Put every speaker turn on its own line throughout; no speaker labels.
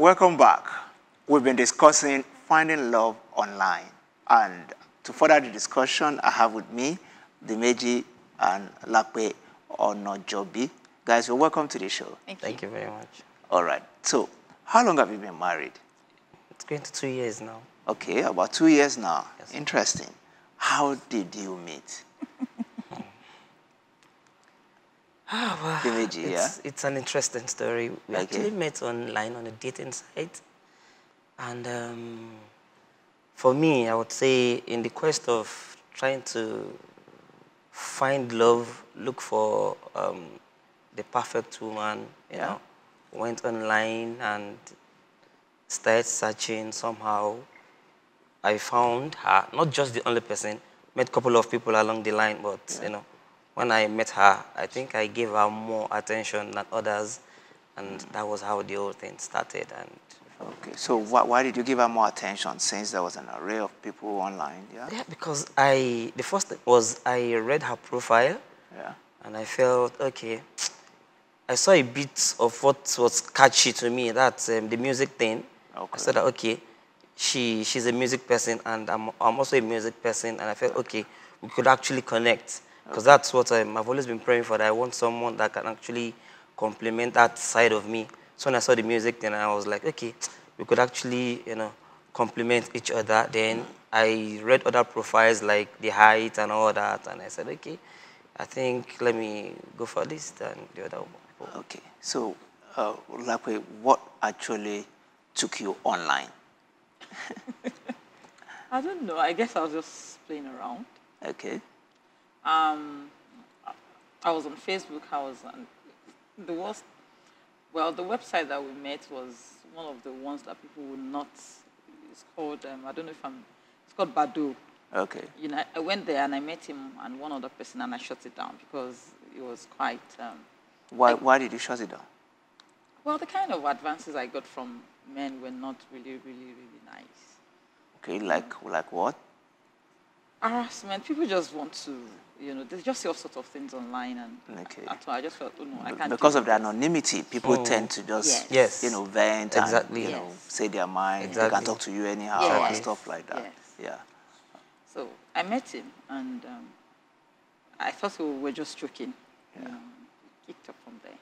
welcome back. We've been discussing finding love online. And to further the discussion, I have with me Dimeji and Lakwe Onojobi. Guys, you're welcome to the show.
Thank you very much.
All right. So, how long have you been married?
It's going to 2 years now.
Okay, about 2 years now.
Yes.
Interesting. How did you meet? Dimeji, yeah?
It's an interesting story. We
Okay.
actually met online on a dating site. And for me, I would say in the quest of trying to find love, look for the perfect woman, you know, went online and started searching. Somehow I found her, not just the only person, met a couple of people along the line, but you know, when I met her, I think I gave her more attention than others, and that was how the whole thing started. And
Okay, so why did you give her more attention since there was an array of people online? Yeah.
yeah, because the first thing was I read her profile,
Yeah.
and I felt, okay, I saw a bit of what was catchy to me, that's the music thing.
Okay.
I said, that, okay, she's a music person, and I'm also a music person, and I felt, okay, we could actually connect. Because that's what I've always been praying for, that I want someone that can actually complement that side of me. So when I saw the music thing, I was like, okay, we could actually, you know, complement each other. Then I read other profiles like the height and all that, and I said, okay, I think let me go for this than the other one.
Okay, so Lakwe, what actually took you online?
I don't know. I guess I was just playing around.
Okay.
I was on Facebook. I was on the worst. Well, the website that we met was one of the ones that people would not. It's called I don't know if I'm. It's called Badoo.
Okay.
You know, I went there and I met him and one other person, and I shut it down because it was quite.
Why did you shut it down?
Well, the kind of advances I got from men were not really nice.
Okay, like what?
Harassment. People just want to, you know, they just see all sorts of things online, and
Okay.
I just felt, oh no, I can't.
Because
do
of the anonymity, people tend to just,
Yes.
you know, vent
Exactly.
and, you know,
Yes.
say their mind.
Exactly.
They can talk to you anyhow
Yes.
and stuff like that.
Yes.
Yeah.
So I met him, and I thought we were just joking.
Yeah.
Kicked up from there.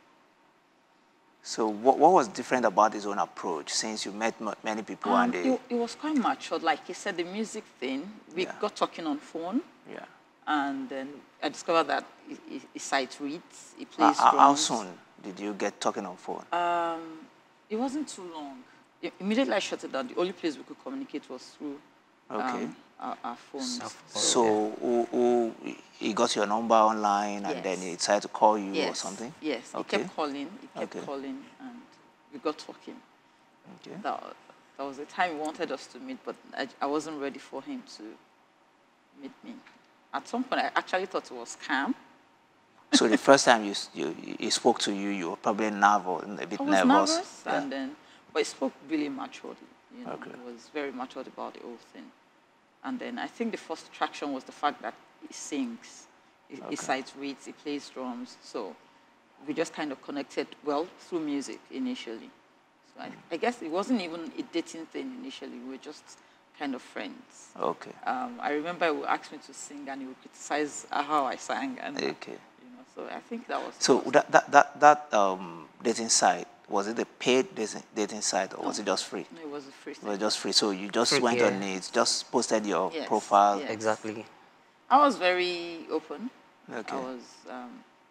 So what was different about his own approach since you met many people and they...
It was quite matured. Like he said, the music thing, we got talking on phone,
Yeah.
and then I discovered that he sight reads, he plays
How
drums.
soon did you get talking on phone?
It wasn't too long. Immediately I shut it down. The only place we could communicate was through
Okay.
our phones.
So he got your number online and then he decided to call you or something?
Yes,
Okay.
he kept calling, and we got talking.
Okay.
That was the time he wanted us to meet, but I wasn't ready for him to meet me. At some point, I actually thought it was scam.
So the first time he spoke to you, you were probably nervous, a bit
I was
nervous.
nervous, and then, but he spoke really maturely. You know,
Okay.
he was very matured about the whole thing. And then I think the first attraction was the fact that he sings, he sight reads, he plays drums. So we just kind of connected well through music initially. So I guess it wasn't even a dating thing initially. We were just kind of friends.
Okay.
I remember he would ask me to sing, and he would criticize how I sang, and
Okay.
you know. So I think that was.
So that dating site, was it a paid dating site or was it just free?
No, it was a free.
It was just free. So you just
Free,
went
yeah.
on it, just posted your
Yes,
profile.
yes.
Exactly.
I was very open.
Okay.
I was.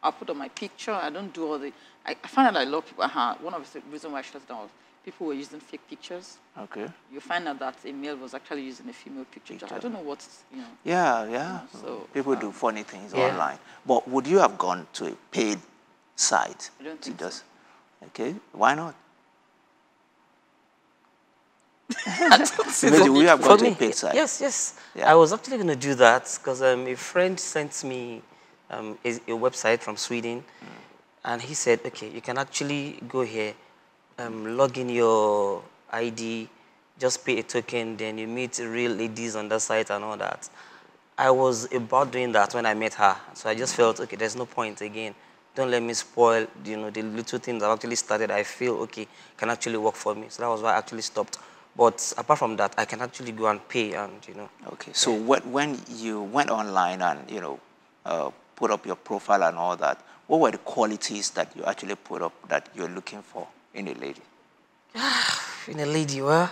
I put on my picture. I don't do all the. I find out that a lot of people. One of the reasons why I shut down was people were using fake pictures.
Okay.
You find out that a male was actually using a female picture. I don't know what, you know.
Yeah.
So,
people do funny things
yeah.
online. But would you have gone to a paid site?
I don't
to
think so.
Okay. Why not? Maybe we have gone to a paid site.
Yes.
Yeah.
I was actually going to do that because a friend sent me a website from Sweden, and he said, okay, you can actually go here, log in your ID, just pay a token, then you meet real ladies on the site and all that. I was about doing that when I met her, so I just felt, okay, there's no point again. Don't let me spoil, the little things I've actually started. I feel, okay, can actually work for me. So that was why I actually stopped. But apart from that, I can actually go and pay and,
Okay, so when you went online and, put up your profile and all that, what were the qualities that you actually put up that you're looking for in a lady?
In a lady, well,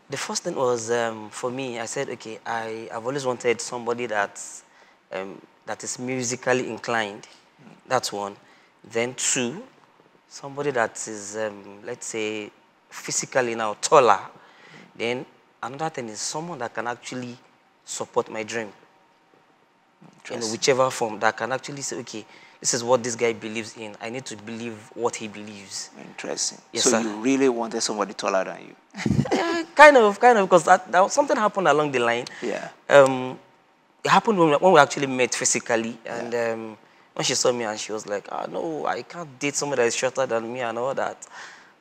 the first thing was, for me, I said, okay, I've always wanted somebody that is musically inclined. That's one. Then two, somebody that is, let's say, physically now taller. Then another thing is someone that can actually support my dream. In whichever form, that can actually say, okay, this is what this guy believes in. I need to believe what he believes.
Interesting.
Yes,
so
sir.
You really wanted somebody taller than you?
Yeah, kind of, because that something happened along the line.
Yeah.
It happened when we actually met physically, and when she saw me and she was like, "Oh no, I can't date someone that is shorter than me and all that."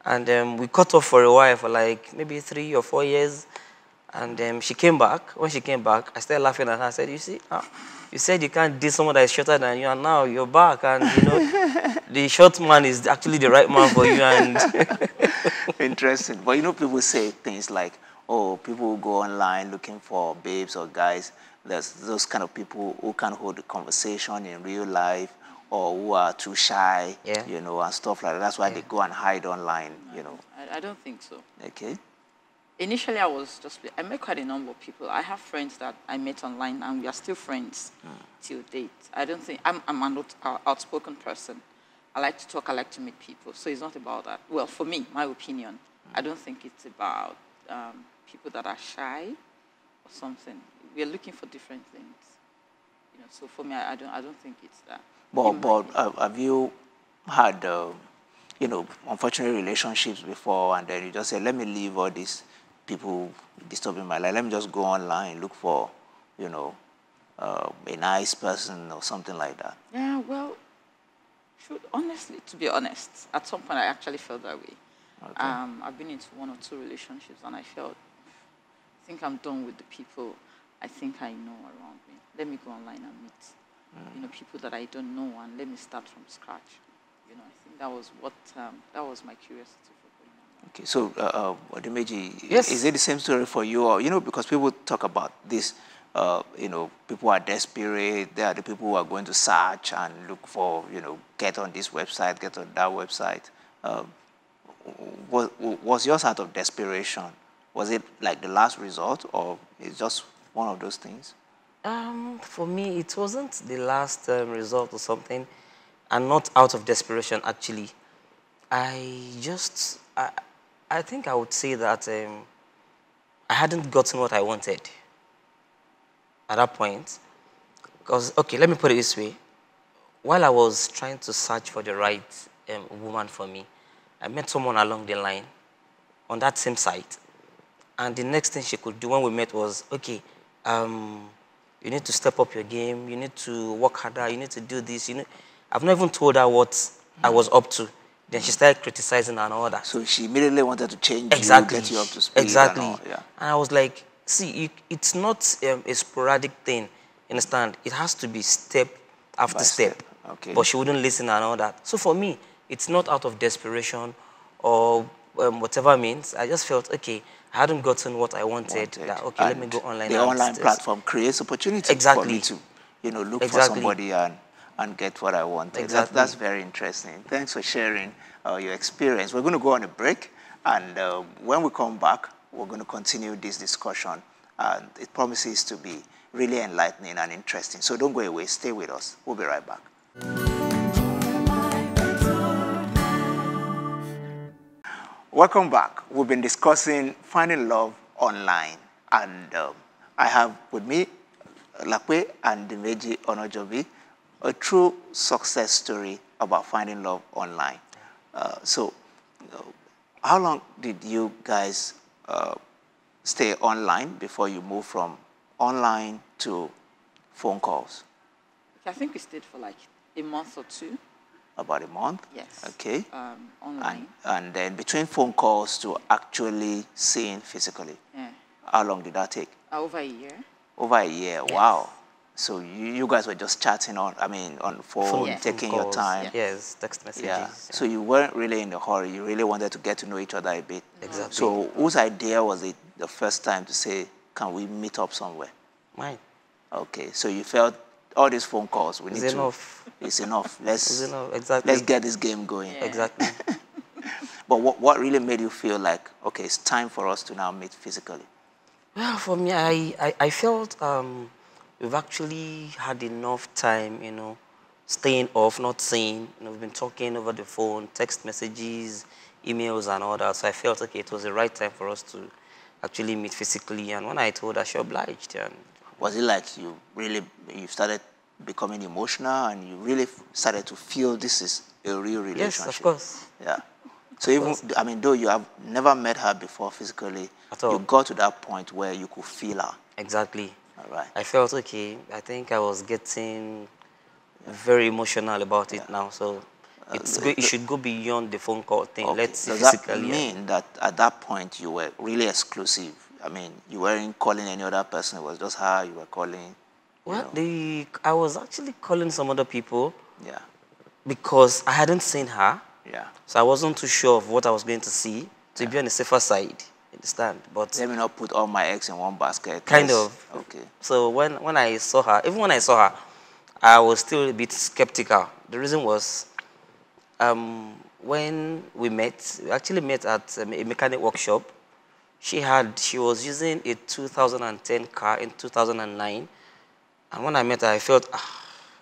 And we cut off for a while, for like maybe 3 or 4 years. And she came back. When she came back, I started laughing at her. I said, "You see, you said you can't date someone that is shorter than you, and now you're back, and the short man is actually the right man for you." And
Interesting. But people say things like, oh, people who go online looking for babes or guys, there's those kind of people who can't hold a conversation in real life, or who are too shy,
Yeah.
and stuff like that. That's why they go and hide online,
I don't think so.
Okay.
Initially, I met quite a number of people. I have friends that I met online, and we are still friends till date. I don't think, I'm an outspoken person. I like to talk, I like to meet people. So it's not about that. Well, for me, my opinion, I don't think it's about people that are shy or something. We are looking for different things. So for me, I don't think it's that.
But have you had, unfortunate relationships before, and then you just say, let me leave all these people disturbing my life. Let me just go online, look for, a nice person or something like that?
Yeah, well, honestly, to be honest, at some point I actually felt that way.
Okay.
I've been into 1 or 2 relationships, and I think I'm done with the people I think I know around me. Let me go online and meet, people that I don't know, and let me start from scratch. I think that was that was my curiosity for going online.
Okay, so Odimeji,
Yes.
Is it the same story for you? Or, because people talk about this, people are desperate. They are the people who are going to search and look for, get on this website, get on that website. Was yours out of desperation? Was it like the last resort, or it's just one of those things?
For me, it wasn't the last result or something, and not out of desperation, actually. I think I would say that I hadn't gotten what I wanted at that point. Because, okay, let me put it this way. While I was trying to search for the right woman for me, I met someone along the line on that same site. And the next thing she could do when we met was, okay, you need to step up your game, you need to work harder, you need to do this. I've not even told her what I was up to. Then she started criticizing and all that.
So she immediately wanted to change
Exactly.
you, get you up to speed.
Exactly.
And all, yeah.
And I was like, see, it's not a sporadic thing. Understand? It has to be step after step.
Okay.
But she wouldn't listen and all that. So for me, it's not out of desperation or whatever means. I just felt, okay, I hadn't gotten what I wanted. That, okay, let me go online.
The online platform creates opportunity
Exactly.
for me to, look for somebody and get what I wanted.
Exactly.
That's very interesting. Thanks for sharing your experience. We're going to go on a break, and when we come back, we're going to continue this discussion. And it promises to be really enlightening and interesting. So don't go away. Stay with us. We'll be right back. Welcome back. We've been discussing finding love online, and I have with me Lakwe and Dimeji Onojobi, a true success story about finding love online. How long did you guys stay online before you moved from online to phone calls?
I think we stayed for like a month or 2.
About a month?
Yes.
Okay.
Online.
And then between phone calls to actually seeing physically?
Yeah.
How long did that take?
Over a year.
Over a year.
Yes.
Wow. So you guys were just chatting on, on phone,
Yeah.
taking
Phone
your
calls,
time.
Yes, text messages.
Yeah. So you weren't really in a hurry. You really wanted to get to know each other a bit.
Exactly.
So whose idea was it the first time to say, can we meet up somewhere?
Mine.
Okay. So you felt all these phone calls, we
It's
need
enough.
to, it's enough.
It's enough. Exactly.
Let's get this game going.
Yeah.
Exactly.
But what really made you feel like, okay, it's time for us to now meet physically?
Well, for me, I felt we've actually had enough time, staying off, not seeing. We've been talking over the phone, text messages, emails, and all that. So I felt, okay, it was the right time for us to actually meet physically. And when I told her, she obliged. And
Was it like you started becoming emotional and you really started to feel this is a real relationship?
yes, of course.
Yeah. So even, though you have never met her before physically,
At all.
you got to that point where you could feel her.
Exactly.
All right.
I felt, okay, I think I was getting very emotional about it now. So it should go beyond the phone call thing.
Okay.
Let's see
Does that
physically.
mean that at that point you were really exclusive? You weren't calling any other person. It was just her you were calling.
Well, I was actually calling some other people
Yeah.
because I hadn't seen her.
Yeah.
So I wasn't too sure of what I was going to see, to be on the safer side, understand? But
Let me not put all my eggs in one basket.
Kind
Yes.
of.
Okay.
so when I saw her, even when I saw her, I was still a bit skeptical. The reason was when we actually met at a mechanic workshop. She was using a 2010 car in 2009. And when I met her, I felt,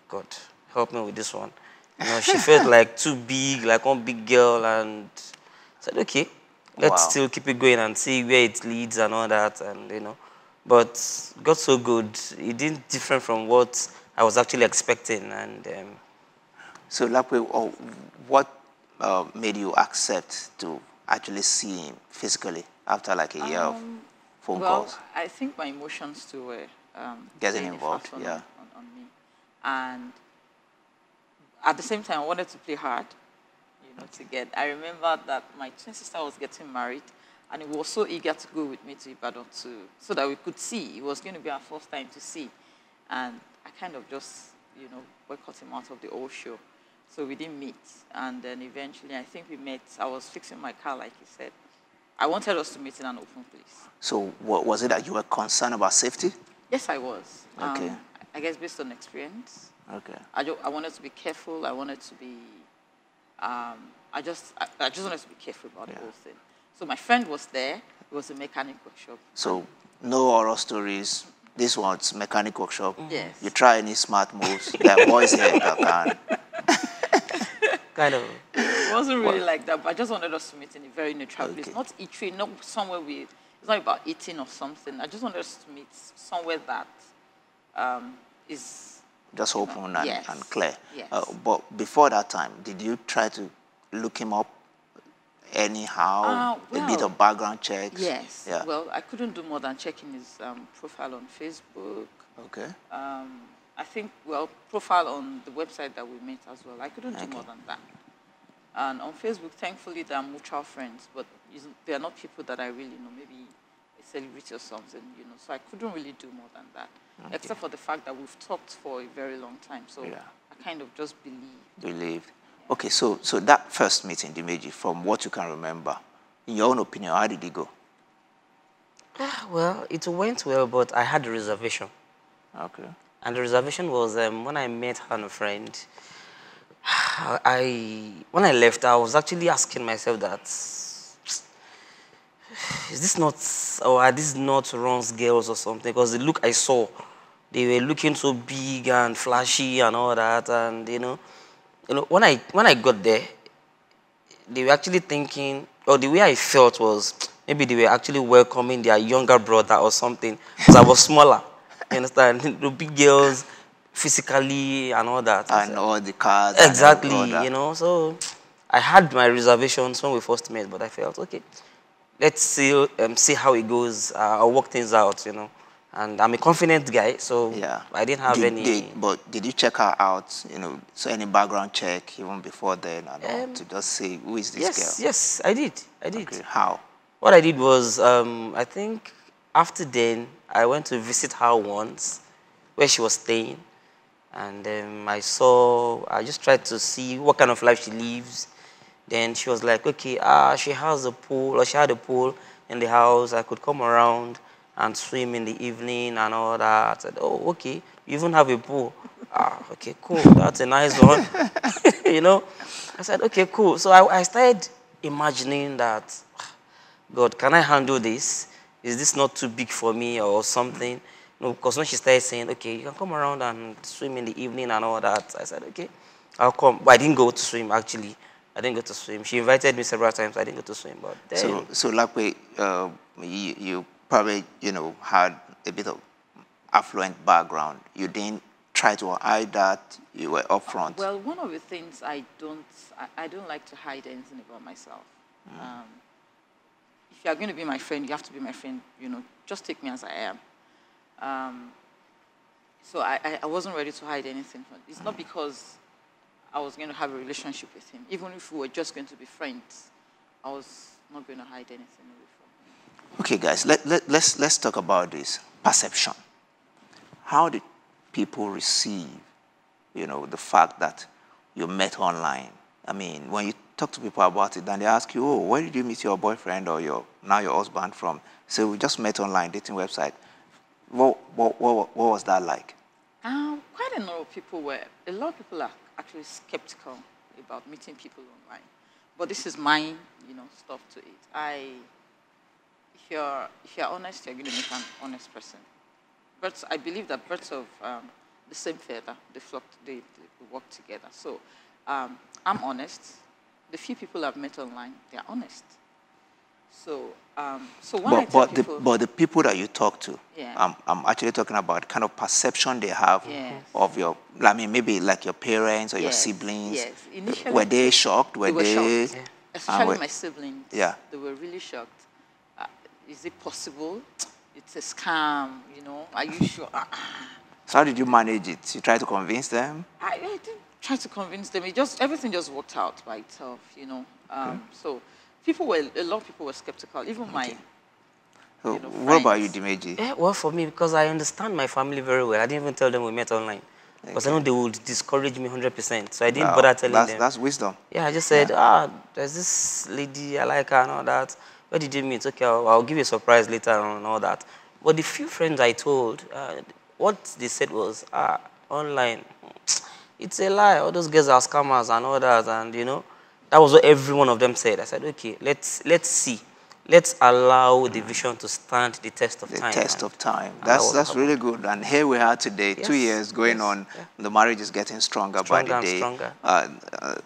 God, help me with this one. She felt like too big, like one big girl, and I said, okay, let's
Wow.
still keep it going and see where it leads and all that, and. But it got so good. It didn't different from what I was actually expecting, and
So, Lakwe, what made you accept to actually see him physically after like a year of phone
Well,
calls?
I think my emotions too were
Getting
playing a
involved,
factor
yeah.
on me. And at the same time, I wanted to play hard, to get. I remember that my twin sister was getting married, and he was so eager to go with me to Ibadan so that we could see. It was going to be our first time to see. And I kind of just, boycott him out of the whole show. So we didn't meet. And then eventually, I think we met. I was fixing my car, like he said. I wanted us to meet in an open place.
So, was it that you were concerned about safety?
Yes, I was.
Okay.
I guess based on experience.
Okay.
I wanted to be careful. I wanted to be. I just wanted to be careful about the whole thing. So my friend was there. It was a mechanic workshop.
So, no horror stories. This one's mechanic workshop.
Yes.
You try any smart moves. There are boys here that can.
kind of.
It wasn't really like that, but I just wanted us to meet in a very neutral place.
Okay.
Not eatery, not somewhere it's not about eating or something. I just wanted us to meet somewhere that is...
Just open and,
yes.
and clear.
Yes.
But before that time, did you try to look him up anyhow? A bit
well,
of background checks?
Yes.
Yeah.
Well, I couldn't do more than checking his profile on Facebook.
Okay.
I think, profile on the website that we met as well. I couldn't do more than that. And on Facebook, thankfully, there are mutual friends, but they are not people that I really know, maybe a celebrity or something, So I couldn't really do more than that, except for the fact that we've talked for a very long time. So I kind of just believed.
Okay, so that first meeting, Dimeji, from what you can remember, in your own opinion, how did it go?
Well, it went well, but I had a reservation.
Okay.
And the reservation was when I met her and a friend. When I left, I was actually asking myself that, is this not, or are these not Ron's girls or something? Because the look I saw, they were looking so big and flashy and all that, and when I got there, they were actually thinking, or the way I felt was maybe they were actually welcoming their younger brother or something, because I was smaller. You understand? The big girls, physically and all that.
And all the cars.
Exactly,
and all that.
So I had my reservations when we first met, but I felt, okay, let's see how it goes. I'll work things out, And I'm a confident guy, so I didn't have any...
But did you check her out, so any background check even before then and all, to just say, who is this girl?
Yes, I did.
Okay, how?
What I did was, I think after then, I went to visit her once where she was staying. And I just tried to see what kind of life she lives. Then she was like, okay, she has a pool, or she had a pool in the house. I could come around and swim in the evening and all that. I said, oh, okay, you even have a pool. Okay, cool, that's a nice one. You know, I said, okay, cool. So I started imagining that, God, can I handle this? Is this not too big for me or something? No, because when she started saying, okay, you can come around and swim in the evening and all that, I said, okay, I'll come. But I didn't go to swim, actually. I didn't go to swim. She invited me several times. I didn't go to swim. But then,
So Lakwe, you probably, had a bit of affluent background. You didn't try to hide that. You were upfront.
Well, one of the things I don't like to hide anything about myself. If you are going to be my friend, you have to be my friend. Just take me as I am. So I wasn't ready to hide anything. It's not because I was going to have a relationship with him. Even if we were just going to be friends, I was not going to hide anything away from him.
Okay, guys, let's talk about this perception. How did people receive, the fact that you met online? I mean, when you talk to people about it, then they ask you, oh, where did you meet your boyfriend or your husband from? So we just met online, dating website. What was that like?
Quite a lot of people are actually skeptical about meeting people online. But this is my, stuff to it. If you're honest, you're going to meet an honest person. But I believe that birds of the same feather, they work together. So I'm honest. The few people I've met online, they're honest. So when I tell people...
But the people that you talk to,
yeah.
I'm actually talking about kind of perception they have
Yes.
of maybe like your parents or your siblings.
Yes. Initially,
were they shocked?
They were shocked. Yeah. Especially my siblings.
Yeah.
They were really shocked. Is it possible? It's a scam, Are you sure?
So how did you manage it? You try to convince them?
I didn't try to convince them. Everything just worked out by itself, So a lot of people were skeptical, even my
So what about you, Dimeji?
Yeah, well, for me, because I understand my family very well, I didn't even tell them we met online. Because I know they would discourage me 100%. So I didn't bother telling them.
That's wisdom.
Yeah, I just said, there's this lady, I like her and all that. Where did you meet? Okay, I'll give you a surprise later on and all that. But the few friends I told, what they said was, online, it's a lie. All those girls are scammers and all that. And, that was what every one of them said. I said, okay, let's see. Let's allow the vision to stand the test of time.
The test of time. That's really good. And here we are today, yes, 2 years going on. Yeah. The marriage is getting stronger by the day.
Stronger.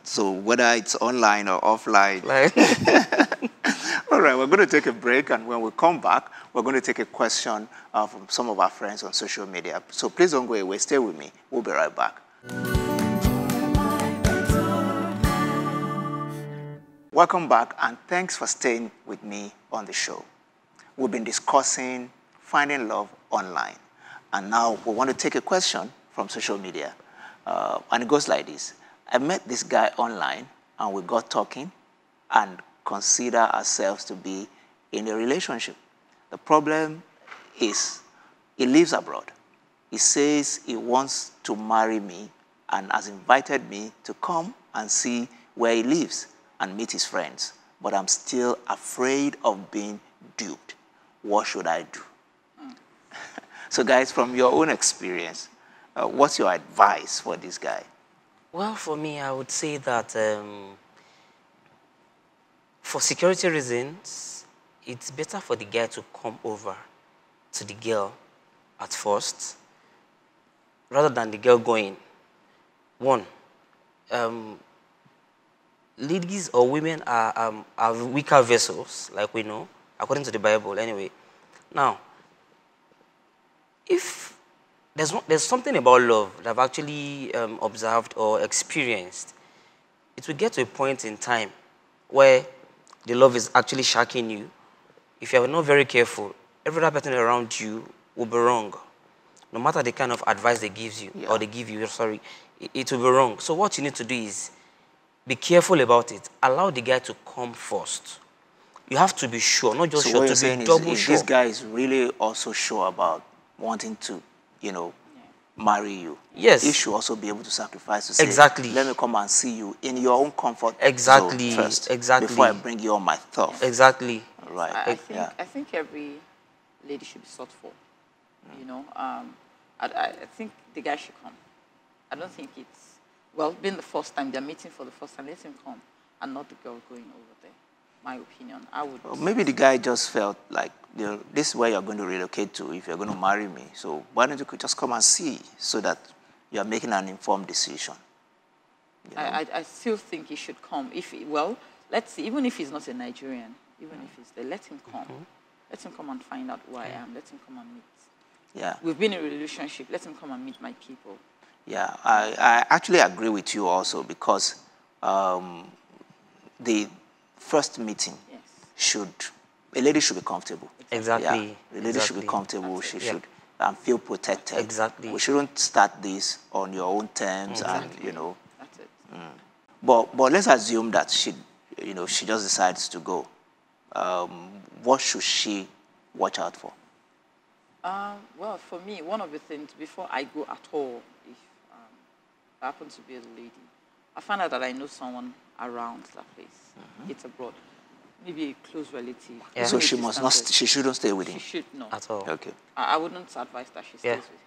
So whether it's online or offline. All right, we're going to take a break. And when we come back, we're going to take a question from some of our friends on social media. So please don't go away. Stay with me. We'll be right back. Welcome back, and thanks for staying with me on the show. We've been discussing finding love online, and now we want to take a question from social media. And it goes like this. I met this guy online, and we got talking and consider ourselves to be in a relationship. The problem is he lives abroad. He says he wants to marry me and has invited me to come and see where he lives and meet his friends, but I'm still afraid of being duped. What should I do? So guys, from your own experience, what's your advice for this guy?
Well, for me, I would say that for security reasons, it's better for the guy to come over to the girl at first, rather than the girl going. One, ladies or women are weaker vessels, like we know, according to the Bible anyway. Now, if there's something about love that I've actually observed or experienced, it will get to a point in time where the love is actually shocking you. If you're not very careful, every other person around you will be wrong. No matter the kind of advice they give you, or they give you, it will be wrong. So what you need to do is be careful about it. Allow the guy to come first. You have to be sure, not just sure, to be double sure.
This guy is really also sure about wanting to, marry you,
Yes.
he should also be able to sacrifice to say,
Exactly.
let me come and see you in your own comfort
Exactly,
zone first,
exactly.
before I bring you on my turf.
Exactly.
Right.
I think every lady should be sought for. You know, I think the guy should come. I don't think it's, well, being the first time, they're meeting for the first time, let him come and not the girl going over there. My opinion. I would.
Or maybe the guy just felt like, this is where you're going to relocate to if you're going to marry me. So why don't you just come and see so that you're making an informed decision? You know?
I still think he should come. Well, let's see, even if he's not a Nigerian, even if he's there, let him come. Let him come and find out who I am. Let him come and meet.
Yeah.
We've been in a relationship. Let him come and meet my people.
Yeah, I actually agree with you also, because the first meeting a lady should be comfortable.
Exactly.
Yeah, the lady should be comfortable. She should feel protected.
Exactly.
We shouldn't start this on your own terms, and you know.
That's it.
But let's assume that she just decides to go. What should she watch out for?
Well, for me, one of the things, before I go at all, if I happen to be a lady, I find out that I know someone around that place. It's abroad. Maybe a close relative.
Yeah.
So she must not. She shouldn't stay with him.
She should not.
At all.
Okay.
I wouldn't advise that she stays with him.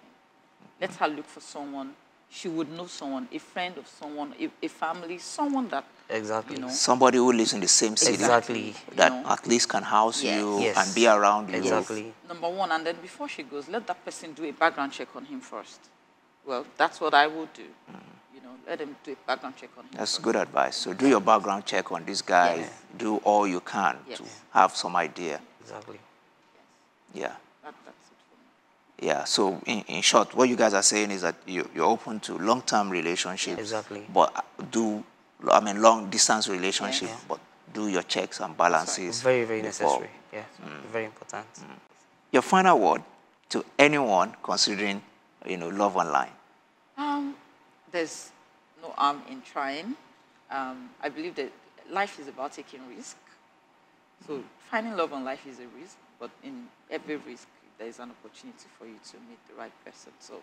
Let her look for someone. She would know someone, a friend of someone, a family, someone that,
Exactly.
you know.
Somebody who lives in the same city.
Exactly.
That
You know.
at least can house you
Yes.
and be around you.
Exactly.
Number one, and then before she goes, let that person do a background check on him first. Well, that's what I would do. You know, let them do a background check on him.
That's
first.
good advice. So do your background check on this guy.
Yes.
Do all you can to have some idea.
Exactly.
Yeah.
That's it for me.
Yeah. So in short, what you guys are saying is that you're open to long-term relationships.
Exactly.
But long-distance relationship.
Yes.
But do your checks and balances.
Very, very
before.
necessary. Yeah. Very important.
Your final word to anyone considering, love online.
There's no harm in trying. I believe that life is about taking risk. So finding love on life is a risk, but in every risk, there is an opportunity for you to meet the right person. So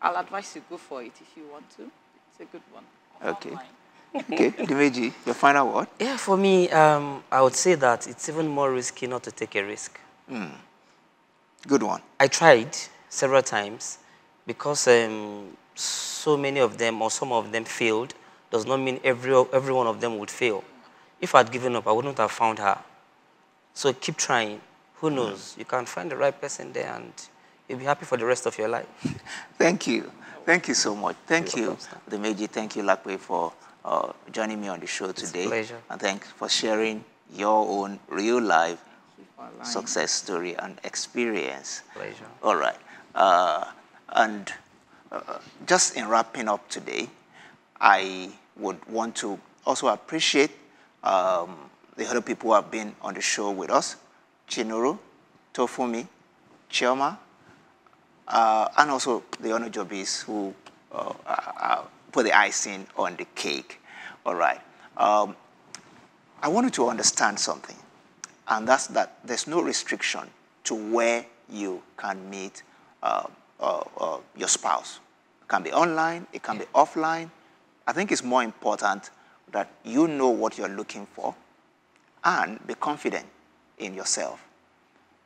I'll advise you go for it if you want to. It's a good one.
Okay. Okay, Dimeji, your final word?
Yeah, for me, I would say that it's even more risky not to take a risk.
Good one.
I tried several times because so many of them or some of them failed. Does not mean every one of them would fail. If I'd given up, I wouldn't have found her. So keep trying. Who knows? You can find the right person there and you'll be happy for the rest of your life.
Thank you. Thank you so much. Thank you, Dimeji. Thank you, Lakwe, for joining me on the show today.
It's a pleasure.
And thanks for sharing your own real life
Allowing.
success story and experience.
Pleasure.
All right. And just in wrapping up today, I would want to also appreciate the other people who have been on the show with us: Chinuru, Tofumi, Chioma, and also the Onojobis who put the icing on the cake. All right. I want you to understand something, and that's that there's no restriction to where you can meet your spouse. It can be online, it can be offline. I think it's more important that you know what you're looking for and be confident in yourself.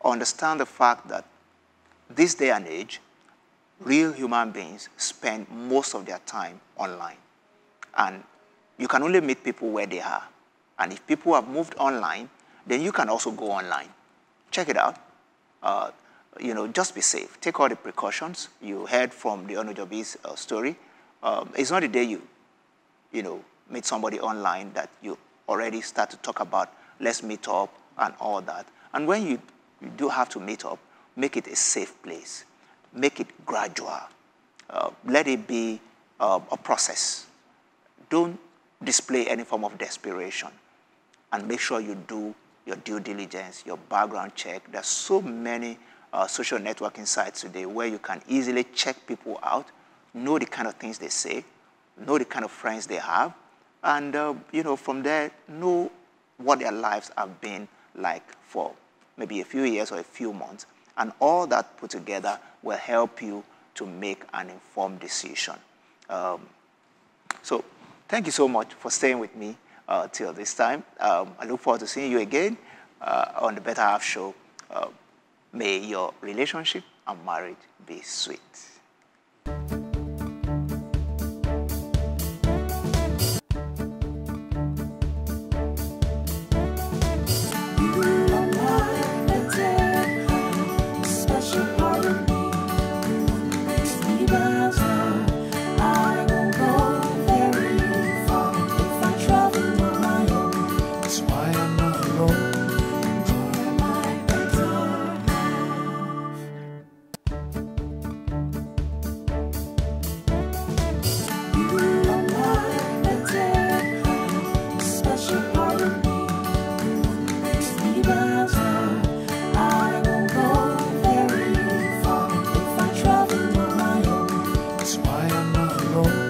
Understand the fact that this day and age, real human beings spend most of their time online. And you can only meet people where they are. And if people have moved online, then you can also go online. Check it out. Just be safe. Take all the precautions. You heard from the Onojobi's story. It's not the day you meet somebody online that you already start to talk about, let's meet up and all that. And when you do have to meet up, make it a safe place. Make it gradual. Let it be a process. Don't display any form of desperation. And make sure you do your due diligence, your background check. There's so many social networking sites today where you can easily check people out, know the kind of things they say, know the kind of friends they have, and from there, know what their lives have been like for maybe a few years or a few months. And all that put together will help you to make an informed decision. So thank you so much for staying with me till this time. I look forward to seeing you again on the Better Half Show. May your relationship and marriage be sweet.
That's why I'm not alone.